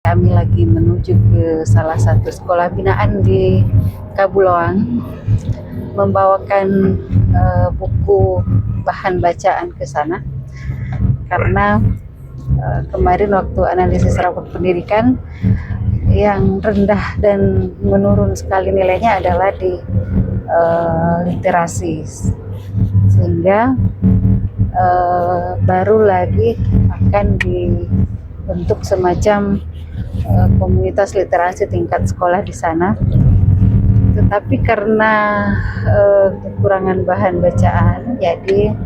Kami lagi menuju ke salah satu sekolah binaan di Kabuloang, membawakan buku bahan bacaan ke sana karena kemarin waktu analisis rapor pendidikan yang rendah dan menurun sekali nilainya adalah di literasi, sehingga baru lagi akan dibentuk semacam komunitas literasi tingkat sekolah di sana. Tetapi karena kekurangan bahan bacaan, jadi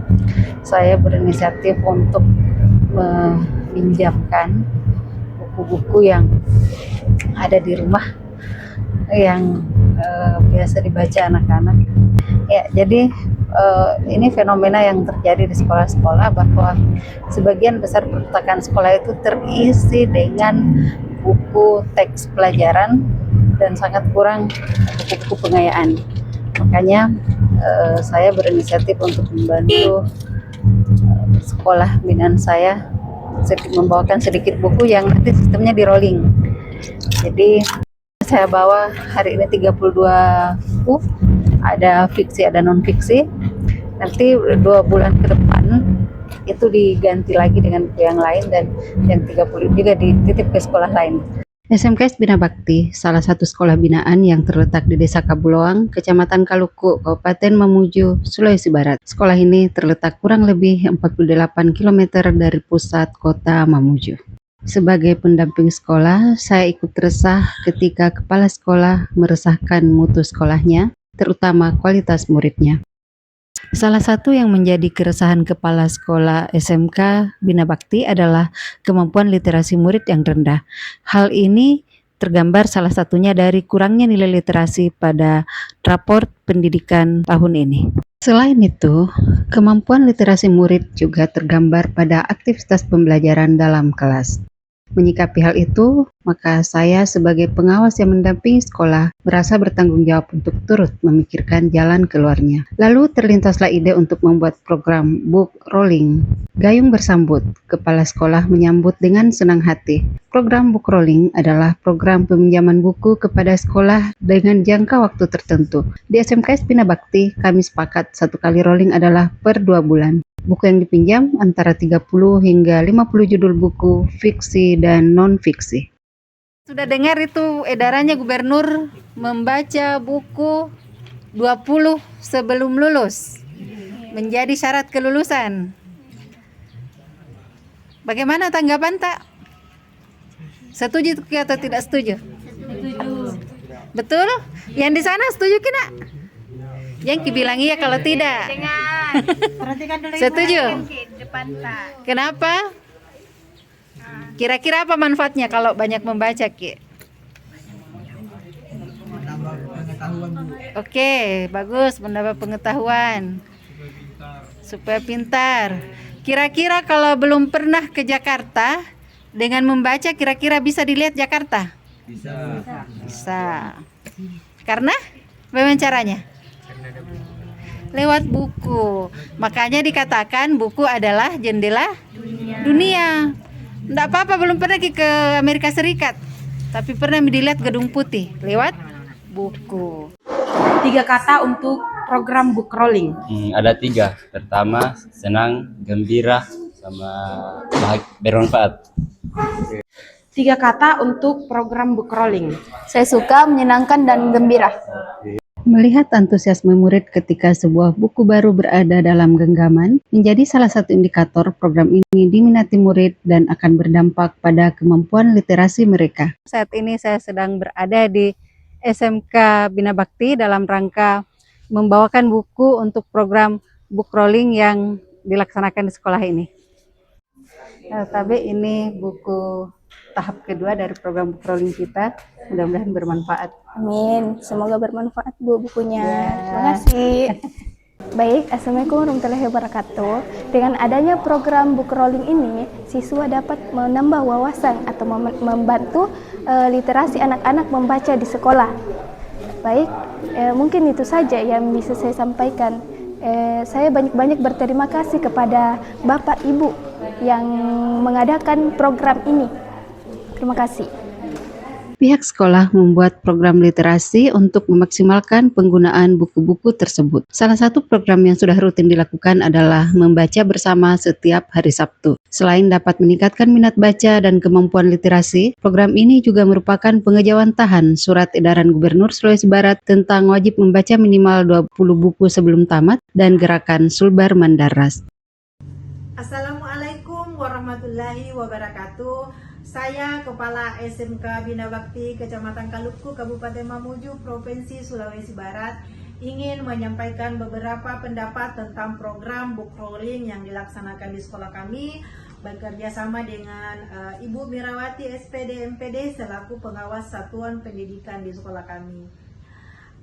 saya berinisiatif untuk meminjamkan buku-buku yang ada di rumah yang biasa dibaca anak-anak. Ya, jadi ini fenomena yang terjadi di sekolah-sekolah bahwa sebagian besar perpustakaan sekolah itu terisi dengan buku teks pelajaran dan sangat kurang buku-buku pengayaan. Makanya saya berinisiatif untuk membantu sekolah binaan saya membawakan sedikit buku yang nanti sistemnya di rolling. Jadi saya bawa hari ini 32 buku, ada fiksi, ada non-fiksi. Nanti 2 bulan ke depan itu diganti lagi dengan buku yang lain, dan yang 30 juga dititip ke sekolah lain. SMKS Bina Bakti, salah satu sekolah binaan yang terletak di Desa Kabuloang, Kecamatan Kaluku, Kabupaten Mamuju, Sulawesi Barat. Sekolah ini terletak kurang lebih 48 km dari pusat kota Mamuju. Sebagai pendamping sekolah, saya ikut resah ketika kepala sekolah meresahkan mutu sekolahnya, terutama kualitas muridnya. Salah satu yang menjadi keresahan kepala sekolah SMK Bina Bakti adalah kemampuan literasi murid yang rendah. Hal ini tergambar salah satunya dari kurangnya nilai literasi pada rapor pendidikan tahun ini. Selain itu, kemampuan literasi murid juga tergambar pada aktivitas pembelajaran dalam kelas. Menyikapi hal itu, maka saya sebagai pengawas yang mendampingi sekolah merasa bertanggung jawab untuk turut memikirkan jalan keluarnya. Lalu terlintaslah ide untuk membuat program book rolling. Gayung bersambut, kepala sekolah menyambut dengan senang hati. Program book rolling adalah program peminjaman buku kepada sekolah dengan jangka waktu tertentu. Di SMKS Bina Bakti, kami sepakat 1 kali rolling adalah per 2 bulan. Buku yang dipinjam antara 30 hingga 50 judul buku fiksi dan non-fiksi. Sudah dengar itu edarannya gubernur membaca buku 20 sebelum lulus menjadi syarat kelulusan. Bagaimana tanggapan tak? Setuju atau tidak setuju? Setuju. Betul? Yang di sana setuju kena? Yang bilang iya kalau tidak. Setuju? Kenapa? Kira-kira apa manfaatnya kalau banyak membaca, Ki? Oke, bagus, mendapat pengetahuan. Supaya pintar. Kira-kira kalau belum pernah ke Jakarta, dengan membaca kira-kira bisa dilihat Jakarta? Bisa. Karena bagaimana caranya? Lewat buku. Makanya dikatakan buku adalah jendela dunia. Enggak apa-apa belum pernah ke Amerika Serikat, tapi pernah dilihat Gedung Putih lewat buku. 3 kata untuk program book rolling. Ada 3. Pertama, senang, gembira, sama bermanfaat. 3 kata untuk program book rolling. Saya suka, menyenangkan, dan gembira. Melihat antusiasme murid ketika sebuah buku baru berada dalam genggaman menjadi salah satu indikator program ini diminati murid dan akan berdampak pada kemampuan literasi mereka. Saat ini saya sedang berada di SMK Bina Bakti dalam rangka membawakan buku untuk program book rolling yang dilaksanakan di sekolah ini. Tapi ini buku tahap kedua dari program book rolling kita, mudah-mudahan bermanfaat. Amin, semoga bermanfaat Bu bukunya. Terima kasih. Baik, Assalamualaikum warahmatullahi wabarakatuh. Dengan adanya program book rolling ini, siswa dapat menambah wawasan atau membantu literasi anak-anak membaca di sekolah. Baik, mungkin itu saja yang bisa saya sampaikan. Saya banyak-banyak berterima kasih kepada Bapak Ibu yang mengadakan program ini. Terima kasih. Pihak sekolah membuat program literasi untuk memaksimalkan penggunaan buku-buku tersebut. Salah satu program yang sudah rutin dilakukan adalah membaca bersama setiap hari Sabtu. Selain dapat meningkatkan minat baca dan kemampuan literasi, program ini juga merupakan pengejawantahan Surat Edaran Gubernur Sulawesi Barat tentang wajib membaca minimal 20 buku sebelum tamat dan gerakan Sulbar Mandaras. Assalamualaikum warahmatullahi wabarakatuh. Saya Kepala SMK Bina Bakti Kecamatan Kalukku, Kabupaten Mamuju, Provinsi Sulawesi Barat, ingin menyampaikan beberapa pendapat tentang program book rolling yang dilaksanakan di sekolah kami bekerja sama dengan Ibu Mirawati SPD MPD selaku pengawas satuan pendidikan di sekolah kami.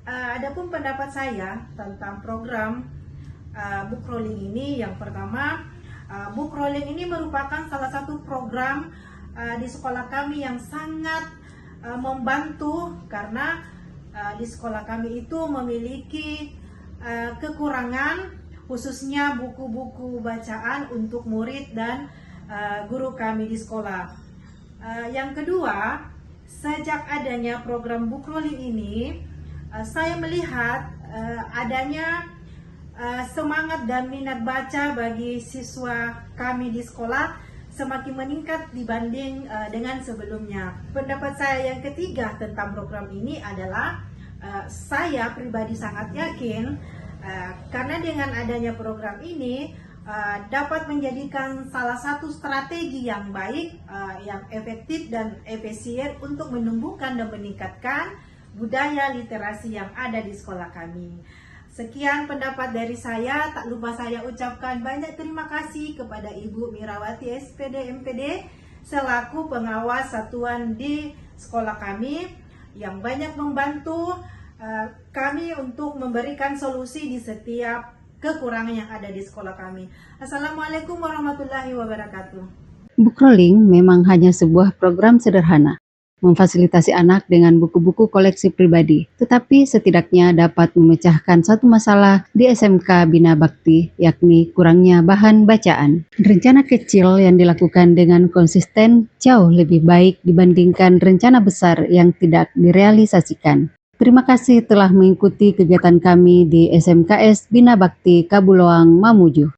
Adapun pendapat saya tentang program book rolling ini, yang pertama, book rolling ini merupakan salah satu program di sekolah kami yang sangat membantu karena di sekolah kami itu memiliki kekurangan khususnya buku-buku bacaan untuk murid dan guru kami di sekolah. Yang kedua, sejak adanya program book rolling ini, saya melihat adanya semangat dan minat baca bagi siswa kami di sekolah semakin meningkat dibanding dengan sebelumnya. Pendapat saya yang ketiga tentang program ini adalah saya pribadi sangat yakin karena dengan adanya program ini dapat menjadikan salah satu strategi yang baik, yang efektif dan efisien untuk menumbuhkan dan meningkatkan budaya literasi yang ada di sekolah kami. Sekian pendapat dari saya, tak lupa saya ucapkan banyak terima kasih kepada Ibu Mirawati SPD MPD selaku pengawas satuan di sekolah kami yang banyak membantu kami untuk memberikan solusi di setiap kekurangan yang ada di sekolah kami. Assalamualaikum warahmatullahi wabarakatuh. Book rolling memang hanya sebuah program sederhana, memfasilitasi anak dengan buku-buku koleksi pribadi, tetapi setidaknya dapat memecahkan satu masalah di SMK Bina Bakti, yakni kurangnya bahan bacaan. Rencana kecil yang dilakukan dengan konsisten jauh lebih baik dibandingkan rencana besar yang tidak direalisasikan. Terima kasih telah mengikuti kegiatan kami di SMKS Bina Bakti Kabuloang Mamuju.